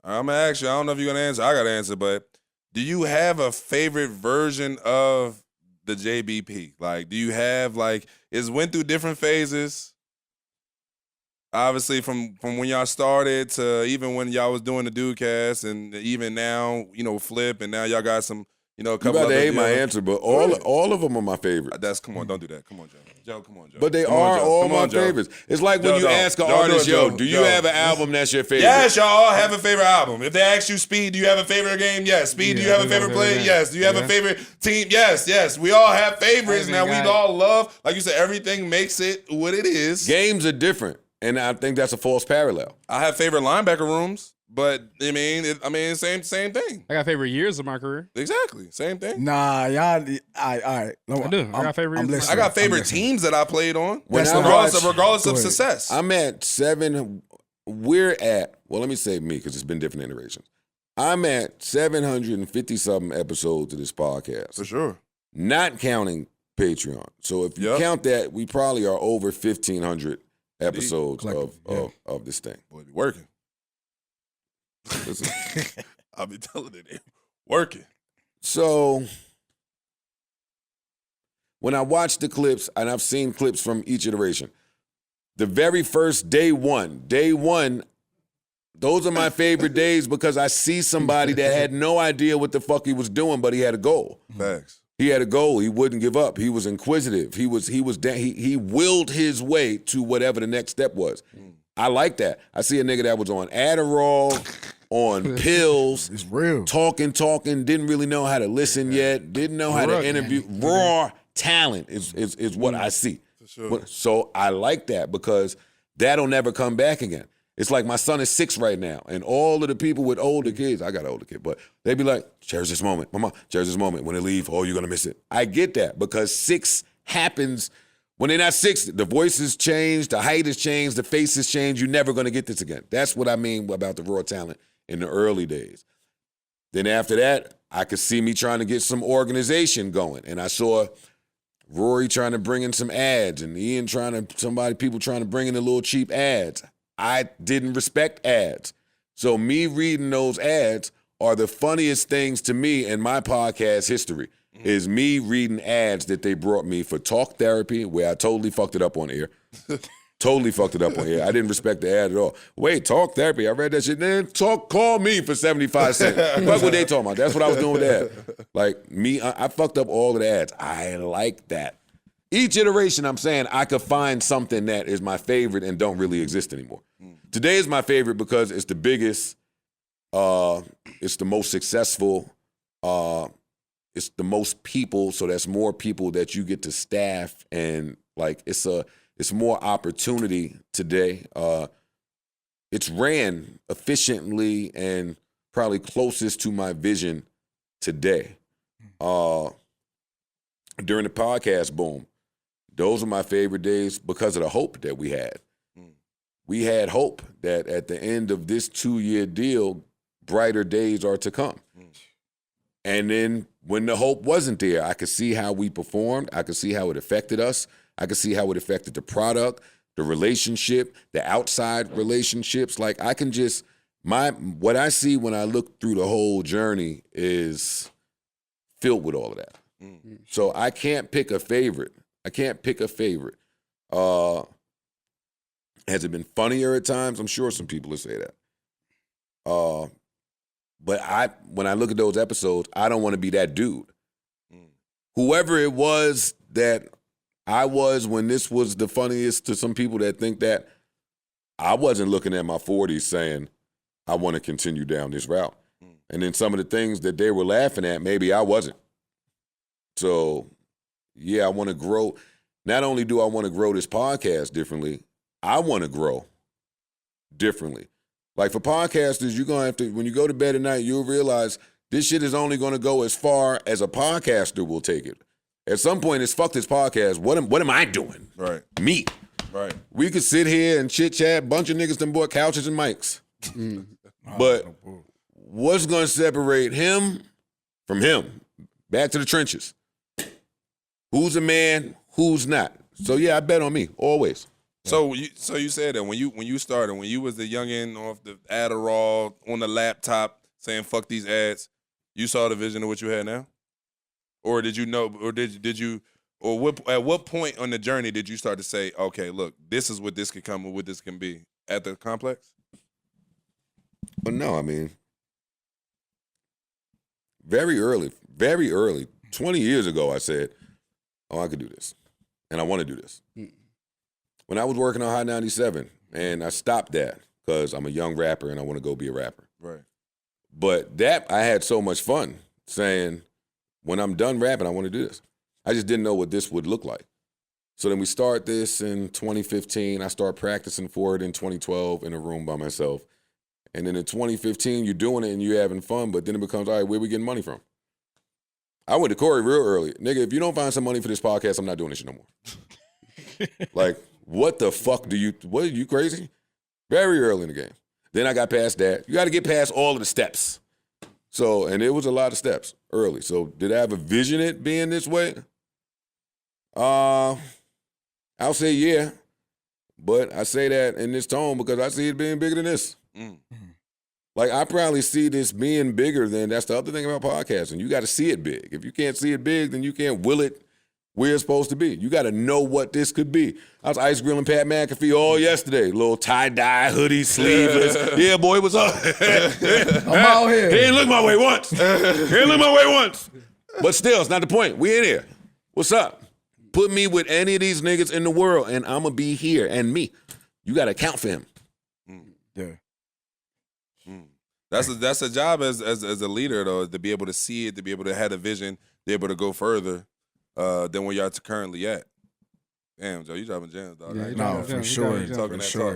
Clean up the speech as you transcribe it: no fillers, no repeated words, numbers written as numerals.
I'm gonna ask you. I don't know if you're gonna answer. I gotta answer, but do you have a favorite version of the JBP? Like, do you have it's went through different phases? Obviously, from when y'all started to even when y'all was doing the Dudecast, and even now, Flip, and now y'all got some, a couple. You about other to hate my answer, but all of them are my favorites. Come on, don't do that. Come on, Joe. Joe, come on, Joe. But they come are on, Joe. all Come my on, Joe. favorites. It's like when Joe, you don't. ask an Joe, artist, Joe, do you Joe. have an album that's your favorite? Yes, y'all have a favorite album. If they ask you, Speed, do you have a favorite game? Yes. Speed, do you have a favorite play? Yes. Do you have a favorite team? Yes. We all have favorites. Now, we all love, like you said, everything makes it what it is. Games are different, and I think that's a false parallel. I have favorite linebacker rooms. But same thing. I got favorite years of my career. Exactly, same thing. Nah, y'all. All right. No, I do. I got favorite. I got favorite teams that I played on. Regardless of success. I'm at 7. We're at. Well, let me say me because it's been different iterations. I'm at 750 something episodes of this podcast. For sure. Not counting Patreon. So if you count that, we probably are over 1,500 episodes of this thing. Boy, be working. Listen, I'll be telling it, working. So when I watch the clips, and I've seen clips from each iteration, the very first day one, those are my favorite days because I see somebody that had no idea what the fuck he was doing, but he had a goal. Facts. He had a goal. He wouldn't give up. He was inquisitive. He willed his way to whatever the next step was. I like that. I see a nigga that was on Adderall, on pills. It's real. Talking, didn't really know how to listen yet, didn't know how to interview. Raw talent is what I see. For sure. So I like that because that'll never come back again. It's like my son is 6 right now, and all of the people with older kids, I got an older kid, but they be like, cherish this moment. Mama, cherish this moment. When they leave, you're going to miss it. I get that because 6 happens. When they're not 6, the voices change, the height has changed, the faces change. You're never going to get this again. That's what I mean about the raw talent in the early days. Then after that, I could see me trying to get some organization going. And I saw Rory trying to bring in some ads and Ian people trying to bring in the little cheap ads. I didn't respect ads. So me reading those ads are the funniest things to me in my podcast history. Is me reading ads that they brought me for talk therapy, where I totally fucked it up on air. I didn't respect the ad at all. Wait, talk therapy. I read that shit. Then call me for 75 cents. Fuck what they talking about. That's what I was doing with the ad. Like me, I fucked up all of the ads. I like that. Each iteration, I'm saying I could find something that is my favorite and don't really exist anymore. Today is my favorite because it's the biggest, it's the most successful, it's the most people, so that's more people that you get to staff, and like it's more opportunity today. It's ran efficiently and probably closest to my vision today. During the podcast boom, those are my favorite days because of the hope that we had. We had hope that at the end of this 2-year deal, brighter days are to come. And then when the hope wasn't there, I could see how we performed. I could see how it affected us. I could see how it affected the product, the relationship, the outside relationships. Like I can just, what I see when I look through the whole journey is filled with all of that. So I can't pick a favorite. Has it been funnier at times? I'm sure some people will say that. But when I look at those episodes, I don't want to be that dude. Whoever it was that I was when this was the funniest to some people that think that, I wasn't looking at my 40s saying, I want to continue down this route. And then some of the things that they were laughing at, maybe I wasn't. So, yeah, I want to grow. Not only do I want to grow this podcast differently, I want to grow differently. Like for podcasters, you're going to have to, when you go to bed at night, you'll realize this shit is only going to go as far as a podcaster will take it. At some point, it's fuck this podcast. What am I doing? Right. Me. Right. We could sit here and chit-chat, bunch of niggas done bought couches and mics. But what's going to separate him from him? Back to the trenches. Who's a man? Who's not? So, yeah, I bet on me, always. So you said that when you started, when you was the youngin' off the Adderall on the laptop saying fuck these ads, you saw the vision of what you had now? Or did you know, or did you, or at what point on the journey did you start to say, okay, look, this is what this could come and what this can be at the complex? But no, I mean, very early, 20 years ago, I said, oh, I could do this. And I want to do this. When I was working on Hot 97, and I stopped that because I'm a young rapper and I want to go be a rapper. Right. But that, I had so much fun saying, when I'm done rapping, I want to do this. I just didn't know what this would look like. So then we start this in 2015. I start practicing for it in 2012 in a room by myself. And then in 2015, you're doing it and you're having fun, but then it becomes, all right, where we getting money from? I went to Corey real early. Nigga, if you don't find some money for this podcast, I'm not doing this shit no more. Like, what the fuck what are you crazy? Very early in the game. Then I got past that. You got to get past all of the steps. So, and it was a lot of steps early. So did I have a vision it being this way? I'll say yeah. But I say that in this tone because I see it being bigger than this. Like, I probably see this being bigger than, that's the other thing about podcasting. You got to see it big. If you can't see it big, then you can't will it where it's supposed to be. You got to know what this could be. I was ice grilling Pat McAfee all yesterday. Little tie-dye, hoodie, sleeveless. Yeah, boy, what's up? I'm out here. He ain't look my way once. But still, it's not the point. We in here. What's up? Put me with any of these niggas in the world, and I'm going to be here. And me. You got to account for him. Yeah. That's a job as a leader, though, to be able to see it, to be able to have a vision, be able to go further than where y'all currently at. Damn, Joe, you dropping gems, dog. Yeah, You no, dropping for gems. sure. You talking For that sure. talk.